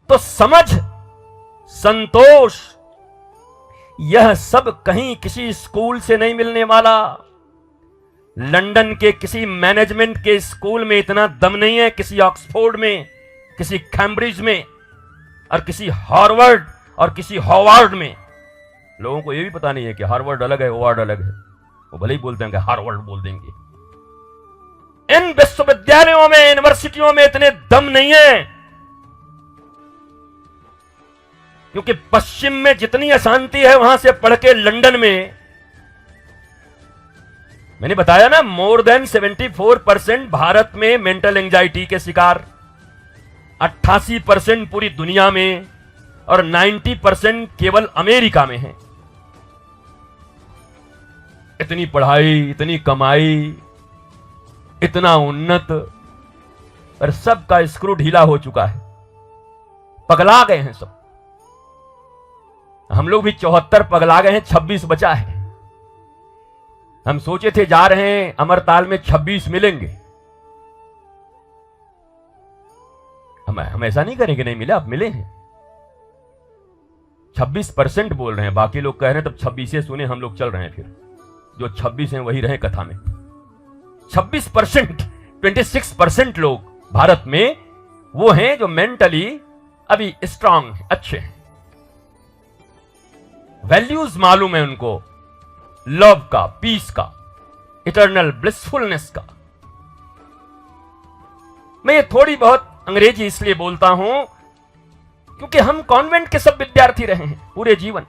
तो समझ, संतोष, यह सब कहीं किसी स्कूल से नहीं मिलने वाला। लंदन के किसी मैनेजमेंट के स्कूल में इतना दम नहीं है, किसी ऑक्सफोर्ड में, किसी कैम्ब्रिज में, और किसी हार्वर्ड और किसी हॉवार्ड में। लोगों को यह भी पता नहीं है कि हार्वर्ड अलग है, हॉवार्ड अलग है। वो भले ही बोलते हैं कि हार्वर्ड बोल देंगे। इन विश्वविद्यालयों में, यूनिवर्सिटियों में इतने दम नहीं है, क्योंकि पश्चिम में जितनी अशांति है, वहां से पढ़ के लंदन में, मैंने बताया ना, मोर देन 74% भारत में मेंटल एंजाइटी के शिकार, 88% पूरी दुनिया में, और 90% केवल अमेरिका में है। इतनी पढ़ाई, इतनी कमाई, इतना उन्नत, पर सबका स्क्रू ढीला हो चुका है, पगला गए हैं सब। हम लोग भी 74 पगला गए हैं, 26 बचा है। हम सोचे थे जा रहे हैं अमरताल में 26 मिलेंगे। हम ऐसा नहीं करेंगे नहीं मिले, अब मिले हैं। 26% बोल रहे हैं, बाकी लोग कह रहे हैं तब 26 सुने, हम लोग चल रहे हैं। फिर जो 26 हैं वही रहे कथा में। 26%, 26% लोग भारत में वो हैं जो मेंटली अभी स्ट्रांग, अच्छे हैं, वैल्यूज मालूम है उनको, लव का, पीस का, इटर्नल ब्लिसफुलनेस का। मैं ये थोड़ी बहुत अंग्रेजी इसलिए बोलता हूं क्योंकि हम कॉन्वेंट के सब विद्यार्थी रहे हैं पूरे जीवन,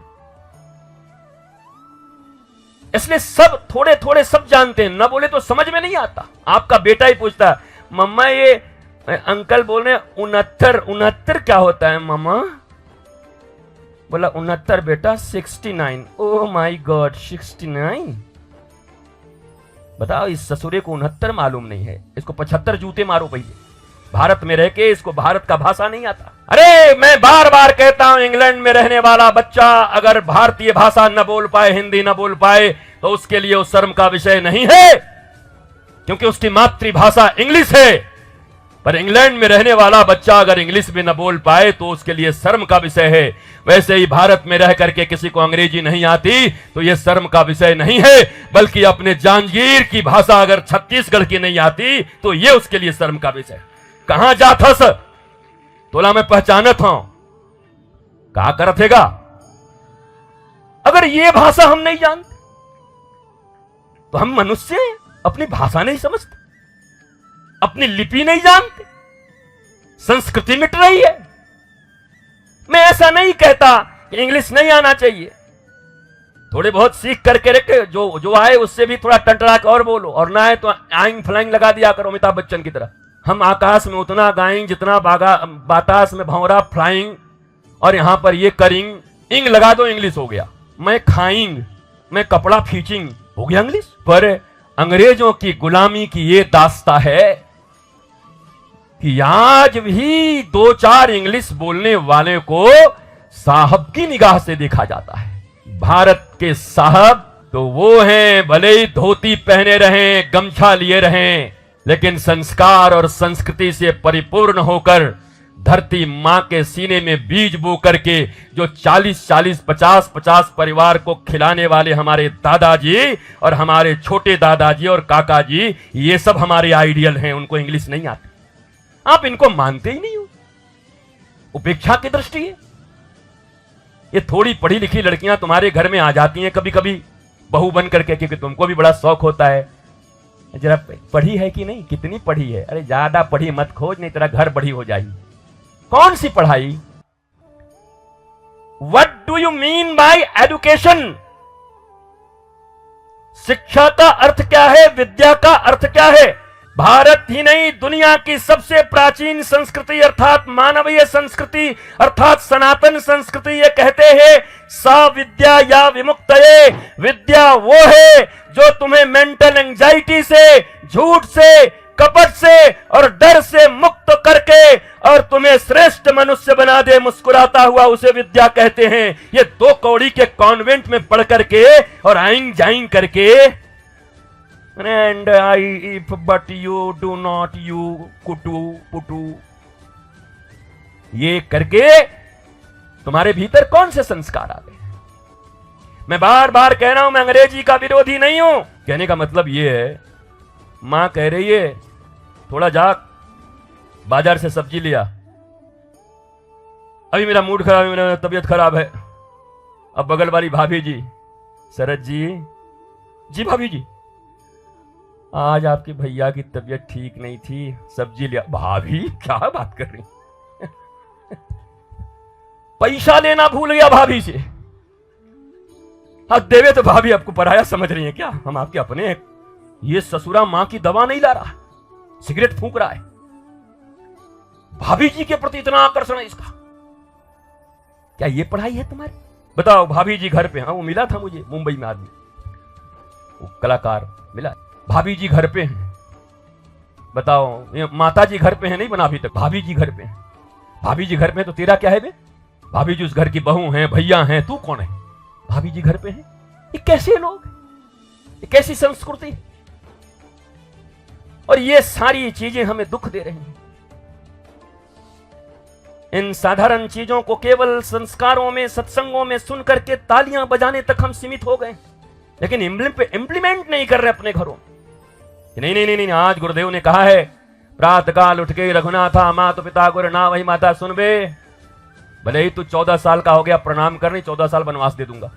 इसलिए सब थोड़े थोड़े सब जानते हैं। न बोले तो समझ में नहीं आता। आपका बेटा ही पूछता है, मम्मा ये अंकल बोल रहे हैं 69, 69 क्या होता है मम्मा? बोला 69 बेटा 69। Oh my God, 69? बताओ, इस ससुरे को 69 मालूम नहीं है, इसको 75 जूते मारो पहले। भारत में रह के इसको भारत का भाषा नहीं आता। अरे मैं बार बार कहता हूं, इंग्लैंड में रहने वाला बच्चा अगर भारतीय भाषा न बोल पाए, हिंदी न बोल पाए, तो उसके लिए वो शर्म का विषय नहीं है, क्योंकि उसकी मातृभाषा इंग्लिश है। पर इंग्लैंड में रहने वाला बच्चा अगर इंग्लिश भी न बोल पाए तो उसके लिए शर्म का विषय है। वैसे ही भारत में रह करके किसी को अंग्रेजी नहीं आती तो यह शर्म का विषय नहीं है, बल्कि अपने जांजगीर की भाषा अगर छत्तीसगढ़ की नहीं आती तो यह उसके लिए शर्म का विषय। कहां जाथस तोला मैं पहचानत हूं, कहा करथेगा। अगर यह भाषा हम नहीं जानते तो हम मनुष्य हैं, अपनी भाषा नहीं समझते, अपनी लिपि नहीं जानते, संस्कृति मिट रही है। मैं ऐसा नहीं कहता कि इंग्लिश नहीं आना चाहिए, थोड़े बहुत सीख करके रखे, जो आए उससे भी थोड़ा टंटरा के और बोलो, और ना आए तो आइंग फ्लाइंग लगा दिया करो अमिताभ बच्चन की तरह। हम आकाश में उतना गाएंगे जितना बातास में भंवरा फ्लाइंग, और यहां पर ये करिंग, इंग लगा दो इंग्लिश हो गया। मैं खाइंग, मैं कपड़ा फीचिंग, हो गया इंग्लिश। पर अंग्रेजों की गुलामी की ये दास्ता है कि आज भी 2-4 इंग्लिश बोलने वाले को साहब की निगाह से देखा जाता है। भारत के साहब तो वो हैं, भले ही धोती पहने रहें, गमछा लिए रहें, लेकिन संस्कार और संस्कृति से परिपूर्ण होकर धरती मां के सीने में बीज बो करके जो 40-40, 50-50 परिवार को खिलाने वाले हमारे दादाजी और हमारे छोटे दादाजी और काका जी, ये सब हमारे आइडियल हैं। उनको इंग्लिश नहीं आती, आप इनको मानते ही नहीं हो, उपेक्षा की दृष्टि है। ये थोड़ी पढ़ी लिखी लड़कियां तुम्हारे घर में आ जाती हैं कभी कभी बहू बन करके, क्योंकि तुमको भी बड़ा शौक होता है, जरा पढ़ी है कि नहीं, कितनी पढ़ी है? अरे ज्यादा पढ़ी मत खोज, नहीं तेरा घर बढ़ी हो जाएगी। कौन सी पढ़ाई? What do you mean by education? शिक्षा का अर्थ क्या है? विद्या का अर्थ क्या है? भारत ही नहीं, दुनिया की सबसे प्राचीन संस्कृति अर्थात मानवीय संस्कृति अर्थात सनातन संस्कृति ये कहते हैं सा विद्या या विमुक्तये। विद्या वो है जो तुम्हें मेंटल एंजाइटी से, झूठ से, कपट से और डर से मुक्त करके और तुम्हें श्रेष्ठ मनुष्य बना दे मुस्कुराता हुआ, उसे विद्या कहते हैं। ये 2 कौड़ी के कॉन्वेंट में पढ़ करके और आइंग जाइंग करके, and I if but you do not you कुटू पुटू, ये करके तुम्हारे भीतर कौन से संस्कार आ गए? मैं बार बार कह रहा हूं, मैं अंग्रेजी का विरोधी नहीं हूं। कहने का मतलब ये है, मां कह रही है थोड़ा जाग, बाजार से सब्जी लिया, अभी मेरा मूड खराब है, मेरा तबीयत खराब है। अब बगल वाली भाभी जी, शरद जी भाभी जी, आज आपके भैया की तबीयत ठीक नहीं थी, सब्जी लिया। भाभी क्या बात कर रही? पैसा लेना भूल गया भाभी से। अब देवे तो भाभी आपको पराया समझ रही है क्या? हम आपके अपने हैं। ये ससुरा मां की दवा नहीं ला रहा, सिगरेट फूंक रहा है। भाभी जी के प्रति इतना आकर्षण है इसका। क्या ये पढ़ाई है तुम्हारी? बताओ, भाभी जी घर पे। हाँ, वो मिला था मुझे मुंबई में आदमी, वो कलाकार मिला। भाभी जी घर पे हैं। बताओ, ये माता जी घर पे हैं नहीं बना अभी तक, भाभी जी घर पे हैं। भाभी जी घर पे हैं तो तेरा क्या है बे? भाभी जी उस घर की बहू हैं, भैया हैं, तू कौन है? भाभी जी घर पे हैं। ये कैसे लोग, ये कैसी संस्कृति? और ये सारी चीजें हमें दुख दे रही हैं। इन साधारण चीजों को केवल संस्कारों में, सत्संगों में सुन करके तालियां बजाने तक हम सीमित हो गए, लेकिन इंप्लीमेंट नहीं कर रहे अपने घरों। नहीं नहीं नहीं नहीं, आज गुरुदेव ने कहा है, प्रातः काल उठ के रघुनाथा माता पिता गुरु ना वही माता सुन बे। भले ही तू 14 साल का हो गया, प्रणाम करनी, 14 साल वनवास दे दूंगा।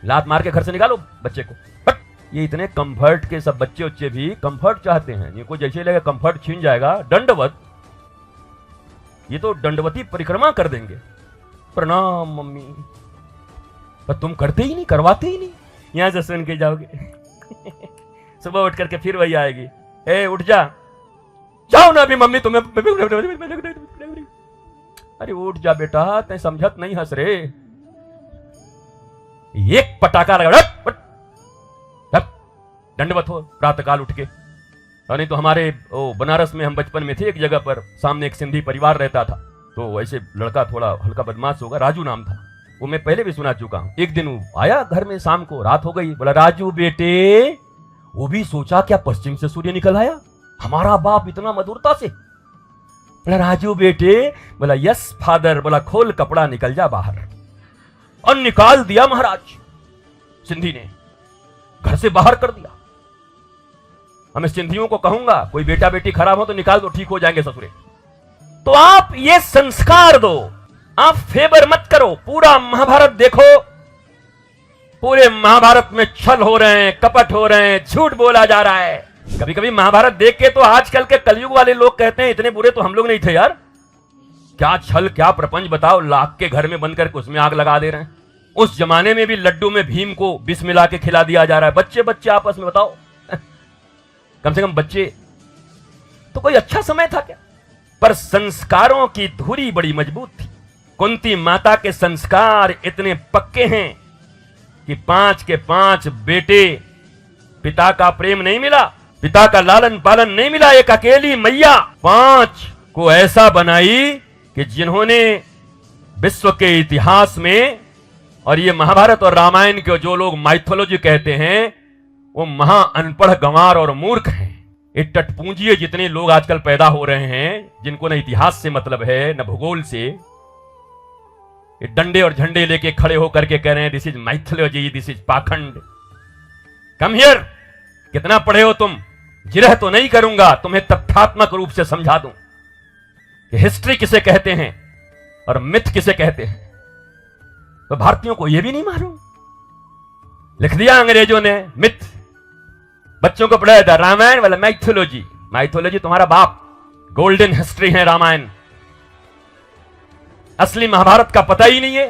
लात मार के घर से निकालो बच्चे को। ये इतने कंफर्ट के सब बच्चे उच्चे भी कंफर्ट चाहते हैं। इनको जैसे लगे कंफर्ट छीन जाएगा, दंडवत, ये तो दंडवती परिक्रमा कर देंगे। प्रणाम मम्मी, पर तुम करते ही नहीं, करवाते ही नहीं। यहां से सुन के जाओगे सुबह उठ करके फिर वही आएगी, ए उठ जा, जाओ ना अभी मम्मी तुम्हें। अरे उठ जा बेटा, तै समझत नहीं, हंस रे। एक पटाखा लगा, दंडवत हो प्रातःकाल उठ के। और नहीं तो हमारे बनारस में हम बचपन में थे, एक जगह पर सामने एक सिंधी परिवार रहता था, तो ऐसे लड़का थोड़ा हल्का बदमाश होगा, राजू नाम था, वो मैं पहले भी सुना चुका हूं। एक दिन वो आया घर में, शाम को रात हो गई, बोला राजू बेटे। वो भी सोचा क्या पश्चिम से सूर्य निकल आया, हमारा बाप इतना मधुरता से। बोला राजू बेटे, बोला यस फादर। बोला खोल कपड़ा, निकल जा बाहर। और निकाल दिया महाराज सिंधी ने, घर से बाहर कर दिया। हमें सिंधियों को कहूंगा, कोई बेटा बेटी खराब हो तो निकाल दो, ठीक हो जाएंगे ससुरे। तो आप ये संस्कार दो, आप फेवर मत करो। पूरा महाभारत देखो, पूरे महाभारत में छल हो रहे हैं, कपट हो रहे हैं, झूठ बोला जा रहा है। कभी कभी महाभारत देख के तो आजकल के कलयुग वाले लोग कहते हैं इतने बुरे तो हम लोग नहीं थे यार। क्या छल, क्या प्रपंच, बताओ। लाख के घर में बंद करके उसमें आग लगा दे रहे हैं। उस जमाने में भी लड्डू में भीम को विष मिला के खिला दिया जा रहा है। बच्चे बच्चे आपस में, बताओ। कम से कम बच्चे तो, कोई अच्छा समय था क्या? पर संस्कारों की धुरी बड़ी मजबूत थी। कुंती माता के संस्कार इतने पक्के हैं कि 5 के 5 बेटे, पिता का प्रेम नहीं मिला, पिता का लालन पालन नहीं मिला। एक अकेली मैया 5 को ऐसा बनाई कि जिन्होंने विश्व के इतिहास में, और ये महाभारत और रामायण के जो लोग माइथोलॉजी कहते हैं, वो महा अनपढ़, गंवार और मूर्ख हैं। ये टटपूंजिए जितने लोग आजकल पैदा हो रहे हैं, जिनको न इतिहास से मतलब है न भूगोल से, ये डंडे और झंडे लेके खड़े होकर के कह रहे हैं this is mythology, this is पाखंड। कम हियर, कितना पढ़े हो तुम? जिरह तो नहीं करूंगा, तुम्हें तथ्यात्मक रूप से समझा दूं कि हिस्ट्री किसे कहते हैं और मिथ किसे कहते हैं। तो भारतीयों को यह भी नहीं मालूम, लिख दिया अंग्रेजों ने मिथ। बच्चों को पढ़ाया था रामायण वाला माइथोलॉजी। माइथोलॉजी तुम्हारा बाप, गोल्डन हिस्ट्री है रामायण। असली महाभारत का पता ही नहीं है।